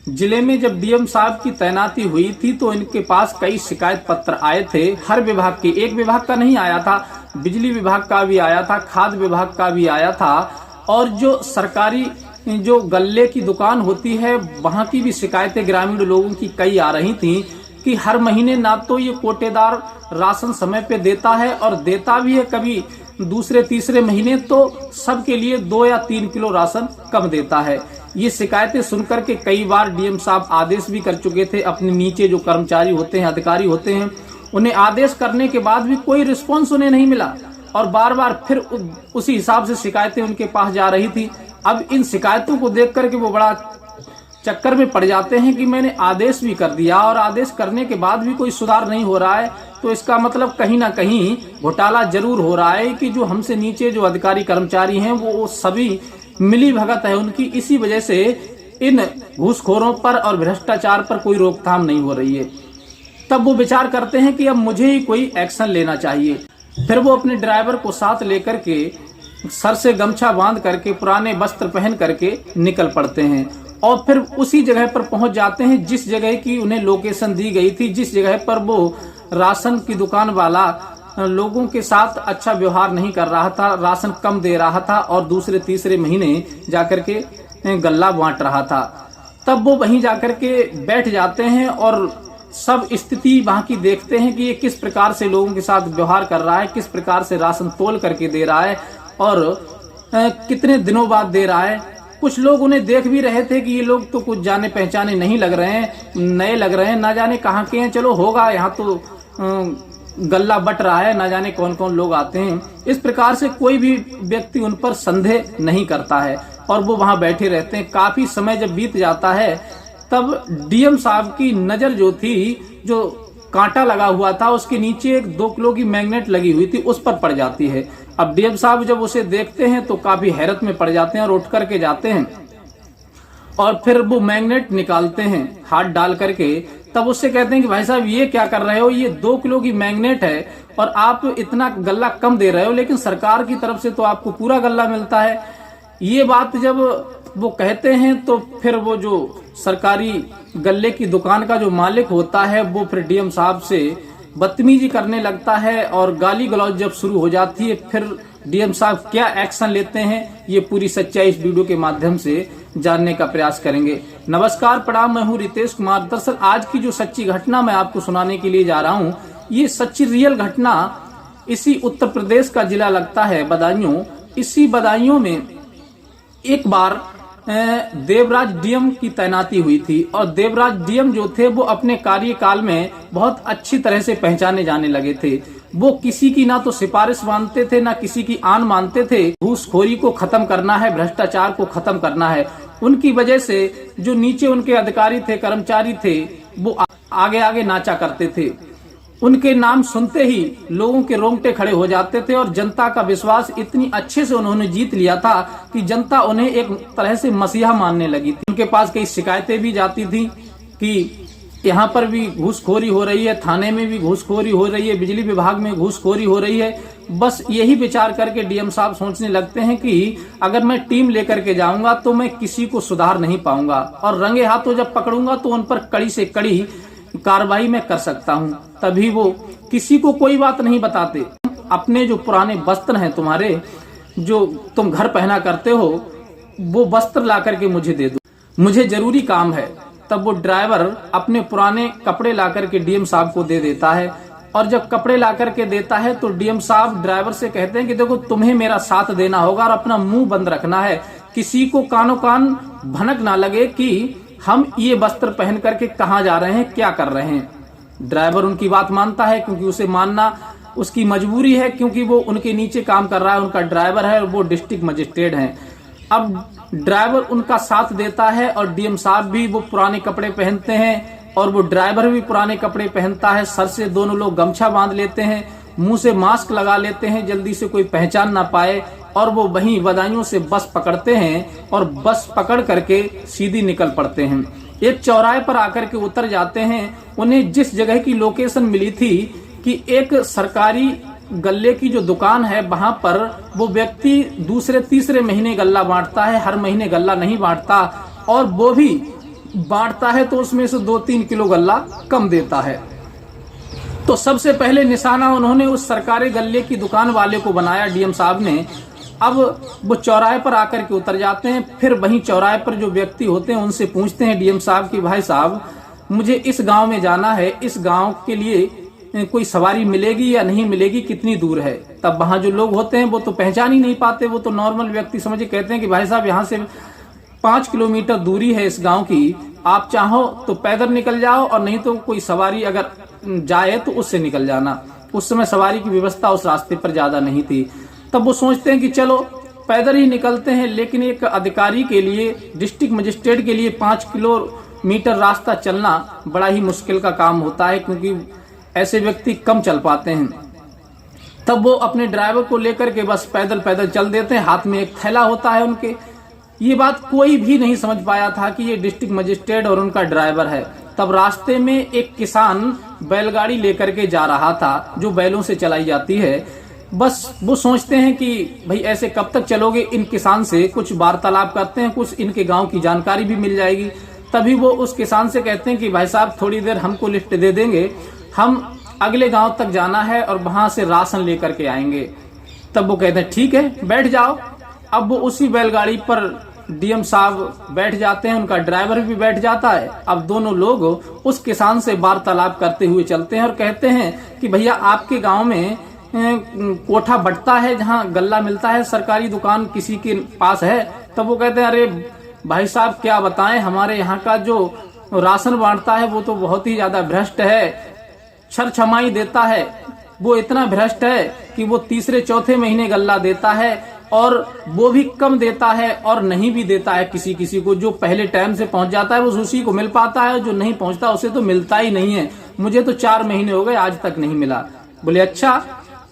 जिले में जब डीएम साहब की तैनाती हुई थी तो इनके पास कई शिकायत पत्र आए थे। हर विभाग के, एक विभाग का नहीं आया था, बिजली विभाग का भी आया था, खाद्य विभाग का भी आया था, और जो सरकारी जो गल्ले की दुकान होती है वहां की भी शिकायतें ग्रामीण लोगों की कई आ रही थी कि हर महीने ना तो ये कोटेदार राशन समय पे देता है, और देता भी है कभी दूसरे तीसरे महीने तो सबके लिए 2 या 3 किलो राशन कम देता है। ये शिकायतें सुनकर के कई बार डीएम साहब आदेश भी कर चुके थे। अपने नीचे जो कर्मचारी होते हैं, अधिकारी होते हैं, उन्हें आदेश करने के बाद भी कोई रिस्पॉन्स उन्हें नहीं मिला, और बार बार फिर उसी हिसाब से शिकायतें उनके पास जा रही थी। अब इन शिकायतों को देख करके वो बड़ा चक्कर में पड़ जाते हैं कि मैंने आदेश भी कर दिया और आदेश करने के बाद भी कोई सुधार नहीं हो रहा है, तो इसका मतलब कहीं ना कहीं घोटाला जरूर हो रहा है कि जो हमसे नीचे जो अधिकारी कर्मचारी हैं वो सभी मिली भगत है उनकी। इसी वजह से इन घूसखोरों पर और भ्रष्टाचार पर कोई रोकथाम नहीं हो रही है। तब वो विचार करते हैं कि अब मुझे ही कोई एक्शन लेना चाहिए। फिर वो अपने ड्राइवर को साथ लेकर के सर से गमछा बांध करके पुराने वस्त्र पहन करके निकल पड़ते हैं, और फिर उसी जगह पर पहुंच जाते हैं जिस जगह की उन्हें लोकेशन दी गई थी, जिस जगह पर वो राशन की दुकान वाला लोगों के साथ अच्छा व्यवहार नहीं कर रहा था, राशन कम दे रहा था और दूसरे तीसरे महीने जाकर के गल्ला बांट रहा था। तब वो वहीं जाकर के बैठ जाते हैं और सब स्थिति वहां की देखते हैं कि ये किस प्रकार से लोगों के साथ व्यवहार कर रहा है, किस प्रकार से राशन तोल करके दे रहा है और कितने दिनों बाद दे रहा है। कुछ लोग उन्हें देख भी रहे थे कि ये लोग तो कुछ जाने पहचाने नहीं लग रहे हैं, नए लग रहे हैं, ना जाने कहाँ के हैं, चलो होगा यहाँ तो गल्ला बट रहा है, ना जाने कौन कौन लोग आते हैं। इस प्रकार से कोई भी व्यक्ति उन पर संदेह नहीं करता है और वो वहां बैठे रहते हैं। काफी समय जब बीत जाता है तब डीएम साहब की नजर जो थी, जो कांटा लगा हुआ था उसके नीचे एक 2 किलो की मैग्नेट लगी हुई थी, उस पर पड़ जाती है। अब डीएम साहब जब उसे देखते हैं तो काफी हैरत में पड़ जाते हैं और उठ करके जाते हैं और फिर वो मैग्नेट निकालते हैं हाथ डाल करके। तब उससे कहते हैं कि भाई साहब ये क्या कर रहे हो, ये 2 किलो की मैग्नेट है और आप इतना गल्ला कम दे रहे हो, लेकिन सरकार की तरफ से तो आपको पूरा गल्ला मिलता है। ये बात जब वो कहते हैं तो फिर वो जो सरकारी गल्ले की दुकान का जो मालिक होता है वो फिर डीएम साहब से बदतमीजी करने लगता है और गाली गलौज जब शुरू हो जाती है, फिर डीएम साहब क्या एक्शन लेते हैं ये पूरी सच्चाई इस वीडियो के माध्यम से जानने का प्रयास करेंगे। नमस्कार, प्रणाम, मैं हूं रितेश कुमार। दरअसल आज की जो सच्ची घटना मैं आपको सुनाने के लिए जा रहा हूं, ये सच्ची रियल घटना इसी उत्तर प्रदेश का जिला लगता है बदायूं। इसी बदायूं में एक बार देवराज डीएम की तैनाती हुई थी और देवराज डीएम जो थे वो अपने कार्यकाल में बहुत अच्छी तरह से पहचाने जाने लगे थे। वो किसी की ना तो सिफारिश मानते थे, ना किसी की आन मानते थे। घूसखोरी को खत्म करना है, भ्रष्टाचार को खत्म करना है। उनकी वजह से जो नीचे उनके अधिकारी थे, कर्मचारी थे, वो आगे आगे नाचा करते थे। उनके नाम सुनते ही लोगों के रोंगटे खड़े हो जाते थे और जनता का विश्वास इतनी अच्छे से उन्होंने जीत लिया था कि जनता उन्हें एक तरह से मसीहा मानने लगी थी। उनके पास कई शिकायतें भी जाती थी कि यहाँ पर भी घूसखोरी हो रही है, थाने में भी घूसखोरी हो रही है, बिजली विभाग में घूसखोरी हो रही है। बस यही विचार करके डीएम साहब सोचने लगते हैं कि अगर मैं टीम लेकर के जाऊंगा तो मैं किसी को सुधार नहीं पाऊंगा और रंगे हाथों जब पकड़ूंगा तो उन पर कड़ी से कड़ी कार्रवाई मैं कर सकता हूं। तभी वो किसी को कोई बात नहीं बताते। अपने जो पुराने वस्त्र हैं तुम्हारे, जो तुम घर पहना करते हो, वो वस्त्र ला करके मुझे दे दो, मुझे जरूरी काम है। तब वो ड्राइवर अपने पुराने कपड़े ला करके डीएम साहब को दे देता है और जब कपड़े ला करके देता है तो डीएम साहब ड्राइवर से कहते हैं कि देखो तुम्हें मेरा साथ देना होगा और अपना मुंह बंद रखना है, किसी को कानो कान भनक ना लगे कि हम ये वस्त्र पहन करके कहाँ जा रहे हैं, क्या कर रहे हैं। ड्राइवर उनकी बात मानता है क्योंकि उसे मानना उसकी मजबूरी है, क्योंकि वो उनके नीचे काम कर रहा है, उनका ड्राइवर है और वो डिस्ट्रिक्ट मजिस्ट्रेट हैं। अब ड्राइवर उनका साथ देता है और डीएम साहब भी वो पुराने कपड़े पहनते हैं और वो ड्राइवर भी पुराने कपड़े पहनता है। सर से दोनों लोग गमछा बांध लेते हैं, मुंह से मास्क लगा लेते हैं जल्दी से कोई पहचान ना पाए, और वो वहीं बदायूं से बस पकड़ते हैं और बस पकड़ करके सीधी निकल पड़ते हैं। एक चौराहे पर आकर के उतर जाते हैं। उन्हें जिस जगह की लोकेशन मिली थी कि एक सरकारी गल्ले की जो दुकान है वहां पर वो व्यक्ति दूसरे तीसरे महीने गल्ला बांटता है, हर महीने गल्ला नहीं बांटता, और वो भी बांटता है तो उसमें से 2-3 किलो गल्ला कम देता है। तो सबसे पहले निशाना उन्होंने उस सरकारी गल्ले की दुकान वाले को बनाया डीएम साहब ने। अब वो चौराहे पर आकर के उतर जाते हैं, फिर वहीं चौराहे पर जो व्यक्ति होते हैं उनसे पूछते हैं डीएम साहब कि भाई साहब मुझे इस गांव में जाना है, इस गांव के लिए कोई सवारी मिलेगी या नहीं मिलेगी, कितनी दूर है। तब वहां जो लोग होते हैं वो तो पहचान ही नहीं पाते, वो तो नॉर्मल व्यक्ति समझे, कहते हैं कि भाई साहब यहाँ से 5 किलोमीटर दूरी है इस गांव की, आप चाहो तो पैदल निकल जाओ और नहीं तो कोई सवारी अगर जाए तो उससे निकल जाना। उस समय सवारी की व्यवस्था उस रास्ते पर ज्यादा नहीं थी। तब वो सोचते हैं कि चलो पैदल ही निकलते हैं, लेकिन एक अधिकारी के लिए, डिस्ट्रिक्ट मजिस्ट्रेट के लिए 5 किलोमीटर रास्ता चलना बड़ा ही मुश्किल का काम होता है, क्योंकि ऐसे व्यक्ति कम चल पाते हैं। तब वो अपने ड्राइवर को लेकर के बस पैदल पैदल चल देते हैं, हाथ में एक थैला होता है उनके। ये बात कोई भी नहीं समझ पाया था कि ये डिस्ट्रिक्ट मजिस्ट्रेट और उनका ड्राइवर है। तब रास्ते में एक किसान बैलगाड़ी लेकर के जा रहा था, जो बैलों से चलाई जाती है। बस वो सोचते हैं कि भाई ऐसे कब तक चलोगे, इन किसान से कुछ वार्तालाप करते हैं, कुछ इनके गांव की जानकारी भी मिल जाएगी। तभी वो उस किसान से कहते हैं कि भाई साहब थोड़ी देर हमको लिफ्ट दे देंगे, हम अगले गांव तक जाना है और वहां से राशन लेकर के आएंगे। तब वो कहते हैं ठीक है बैठ जाओ। अब वो उसी बैलगाड़ी पर डीएम साहब बैठ जाते हैं, उनका ड्राइवर भी बैठ जाता है। अब दोनों लोग उस किसान से वार्तालाप करते हुए चलते हैं और कहते हैं कि भैया आपके गांव में कोठा बंटता है जहां गल्ला मिलता है, सरकारी दुकान किसी के पास है। तब वो कहते हैं अरे भाई साहब क्या बताएं, हमारे यहाँ का जो राशन बांटता है वो तो बहुत ही ज्यादा भ्रष्ट है, छरछमाई देता है। वो इतना भ्रष्ट है कि वो तीसरे चौथे महीने गल्ला देता है और वो भी कम देता है और नहीं भी देता है किसी किसी को। जो पहले टाइम से पहुंच जाता है वो उसी को मिल पाता है, जो नहीं पहुंचता उसे तो मिलता ही नहीं है। मुझे तो 4 महीने हो गए आज तक नहीं मिला। बोले अच्छा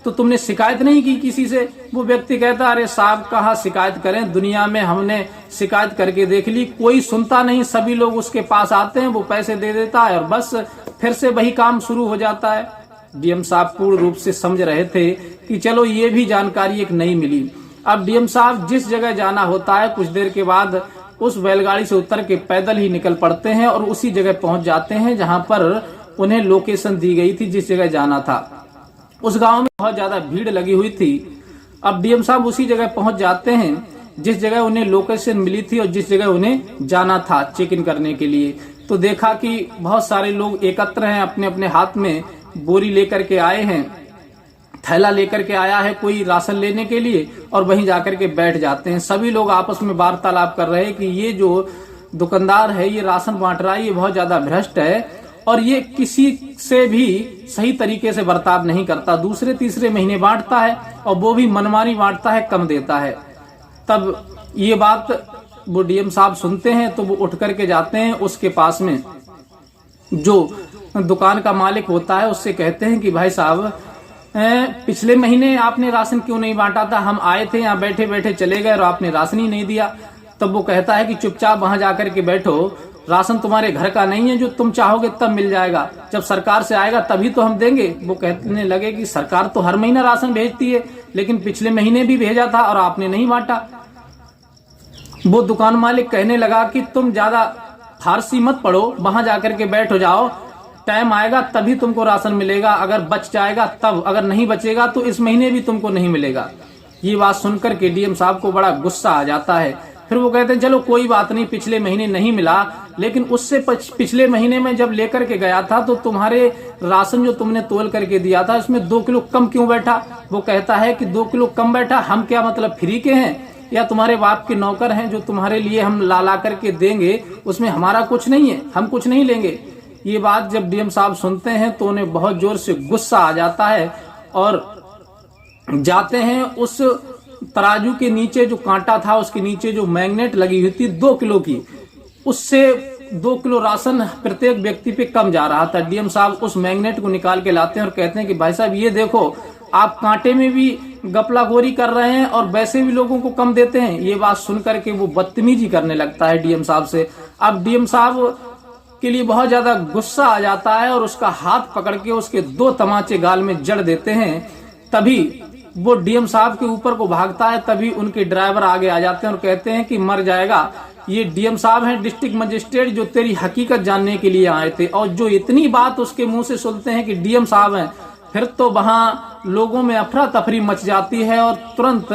तो तुमने शिकायत नहीं की किसी से? वो व्यक्ति कहता अरे साहब कहाँ शिकायत करें, दुनिया में हमने शिकायत करके देख ली, कोई सुनता नहीं। सभी लोग उसके पास आते हैं, वो पैसे दे देता है और बस फिर से वही काम शुरू हो जाता है। डीएम साहब पूर्ण रूप से समझ रहे थे कि चलो ये भी जानकारी एक नई मिली। अब डीएम साहब जिस जगह जाना होता है कुछ देर के बाद उस बैलगाड़ी से उतर के पैदल ही निकल पड़ते हैं और उसी जगह पहुंच जाते हैं जहां पर उन्हें लोकेशन दी गई थी, जिस जगह जाना था। उस गांव में बहुत ज्यादा भीड़ लगी हुई थी। अब डीएम साहब उसी जगह पहुंच जाते हैं जिस जगह उन्हें लोकेशन मिली थी और जिस जगह उन्हें जाना था चेक इन करने के लिए। तो देखा कि बहुत सारे लोग एकत्र हैं, अपने अपने हाथ में बोरी लेकर के आए हैं, थैला लेकर के आया है कोई राशन लेने के लिए, और वहीं जाकर के बैठ जाते हैं। सभी लोग आपस में वार्तालाप कर रहे हैं कि ये जो दुकानदार है ये राशन बांट रहा है, ये बहुत ज्यादा भ्रष्ट है और ये किसी से भी सही तरीके से बर्ताव नहीं करता, दूसरे तीसरे महीने बांटता है और वो भी मनमानी बांटता है, कम देता है। तब ये बात वो डीएम साहब सुनते हैं तो वो उठ करके जाते हैं उसके पास में, जो दुकान का मालिक होता है, उससे कहते हैं कि भाई साहब पिछले महीने आपने राशन क्यों नहीं बांटा था? हम आए थे यहाँ बैठे बैठे चले गए और आपने राशन ही नहीं दिया। तब वो कहता है कि चुपचाप वहां जाकर के बैठो, राशन तुम्हारे घर का नहीं है, जो तुम चाहोगे तब मिल जाएगा, जब सरकार से आएगा तभी तो हम देंगे। वो कहने लगे कि सरकार तो हर महीना राशन भेजती है, लेकिन पिछले महीने भी भेजा था और आपने नहीं बांटा। वो दुकान मालिक कहने लगा कि तुम ज्यादा फारसी मत पढ़ो, वहां जाकर के बैठ हो जाओ, टाइम आएगा तभी तुमको राशन मिलेगा, अगर बच जाएगा तब, अगर नहीं बचेगा तो इस महीने भी तुमको नहीं मिलेगा। ये बात सुनकर के डीएम साहब को बड़ा गुस्सा आ जाता है। फिर वो कहते हैं चलो कोई बात नहीं, पिछले महीने नहीं मिला, लेकिन उससे पिछले महीने में जब लेकर के गया था तो तुम्हारे राशन जो तुमने तोल करके दिया था उसमें 2 किलो कम क्यों बैठा? वो कहता है कि 2 किलो कम बैठा, हम क्या मतलब फ्री के हैं या तुम्हारे बाप के नौकर हैं जो तुम्हारे लिए हम ला करके देंगे, उसमें हमारा कुछ नहीं है, हम कुछ नहीं लेंगे। ये बात जब डीएम साहब सुनते हैं तो उन्हें बहुत जोर से गुस्सा आ जाता है और जाते हैं उस तराजू के नीचे जो कांटा था उसके नीचे जो मैग्नेट लगी हुई थी 2 किलो की, उससे 2 किलो राशन प्रत्येक व्यक्ति पे कम जा रहा था। डीएम साहब उस मैग्नेट को निकाल के लाते हैं और कहते हैं कि भाई साहब ये देखो, आप कांटे में भी गपलाखोरी कर रहे हैं और वैसे भी लोगों को कम देते हैं। ये बात सुनकर के वो बदतमीजी करने लगता है डीएम साहब से। अब डीएम साहब के लिए बहुत ज्यादा गुस्सा आ जाता है और उसका हाथ पकड़ के उसके 2 तमाचे गाल में जड़ देते हैं। तभी वो डीएम साहब के ऊपर को भागता है, तभी उनके ड्राइवर आगे आ जाते हैं और कहते हैं कि मर जाएगा, ये डीएम साहब हैं डिस्ट्रिक्ट मजिस्ट्रेट जो तेरी हकीकत जानने के लिए आए थे, और जो इतनी बात उसके मुंह से सुनते हैं कि डीएम साहब हैं, फिर तो वहां लोगों में अफरा तफरी मच जाती है और तुरंत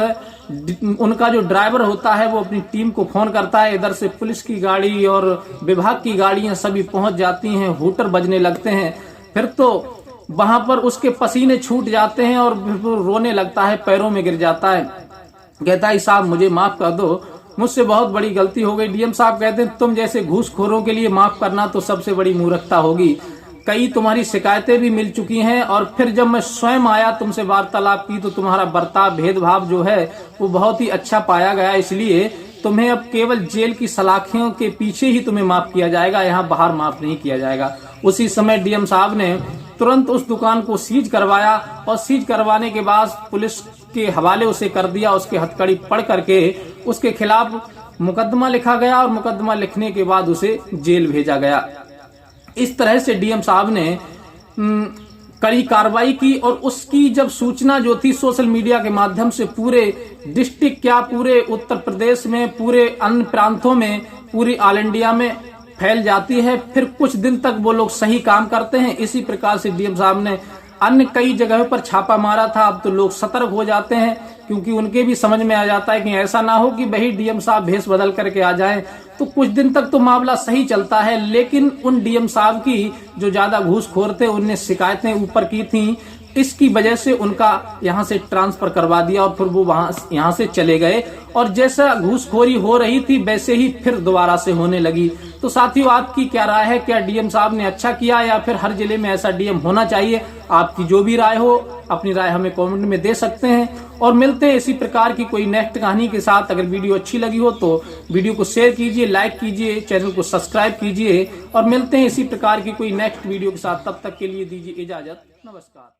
उनका जो ड्राइवर होता है वो अपनी टीम को फोन करता है। इधर से पुलिस की गाड़ी और विभाग की गाड़ियां सभी पहुंच जाती हैं, हूटर बजने लगते हैं। फिर तो वहां पर उसके पसीने छूट जाते हैं और रोने लगता है, पैरों में गिर जाता है, कहता है साहब मुझे माफ कर दो, मुझसे बहुत बड़ी गलती हो गई। डीएम साहब कहते हैं तुम जैसे घूसखोरों के लिए माफ करना तो सबसे बड़ी मूर्खता होगी। कई तुम्हारी शिकायतें भी मिल चुकी हैं और फिर जब मैं स्वयं आया तुमसे वार्तालाप की तो तुम्हारा बर्ताव भेदभाव जो है वो बहुत ही अच्छा पाया गया, इसलिए तुम्हें अब केवल जेल की सलाखियों के पीछे ही तुम्हें माफ किया जाएगा, यहाँ बाहर माफ नहीं किया जाएगा। उसी समय डीएम साहब ने तुरंत उस दुकान को सीज करवाया और सीज करवाने के बाद पुलिस के हवाले उसे कर दिया। उसके हथकड़ी पढ़ करके उसके खिलाफ मुकदमा लिखा गया और मुकदमा लिखने के बाद उसे जेल भेजा गया। इस तरह से डीएम साहब ने कड़ी कार्रवाई की और उसकी जब सूचना जो थी सोशल मीडिया के माध्यम से पूरे डिस्ट्रिक्ट क्या पूरे उत्तर प्रदेश में, पूरे अन्य प्रांतों में, पूरी ऑल इंडिया में फैल जाती है। फिर कुछ दिन तक वो लोग सही काम करते हैं। इसी प्रकार से डीएम साहब ने अन्य कई जगहों पर छापा मारा था। अब तो लोग सतर्क हो जाते हैं क्योंकि उनके भी समझ में आ जाता है कि ऐसा ना हो कि वही डीएम साहब भेष बदल करके आ जाएं। तो कुछ दिन तक तो मामला सही चलता है, लेकिन उन डीएम साहब की जो ज्यादा घूसखोर थे उनने शिकायतें ऊपर की थी, इसकी वजह से उनका यहाँ से ट्रांसफर करवा दिया और फिर वो यहाँ से चले गए। और जैसा घूसखोरी हो रही थी वैसे ही फिर दोबारा से होने लगी। तो साथियों आपकी क्या राय है, क्या डीएम साहब ने अच्छा किया या फिर हर जिले में ऐसा डीएम होना चाहिए? आपकी जो भी राय हो अपनी राय हमें कमेंट में दे सकते हैं और मिलते हैं इसी प्रकार की कोई नेक्स्ट कहानी के साथ। अगर वीडियो अच्छी लगी हो तो वीडियो को शेयर कीजिए, लाइक कीजिए, चैनल को सब्सक्राइब कीजिए और मिलते हैं इसी प्रकार की कोई नेक्स्ट वीडियो के साथ। तब तक के लिए दीजिए इजाजत, नमस्कार।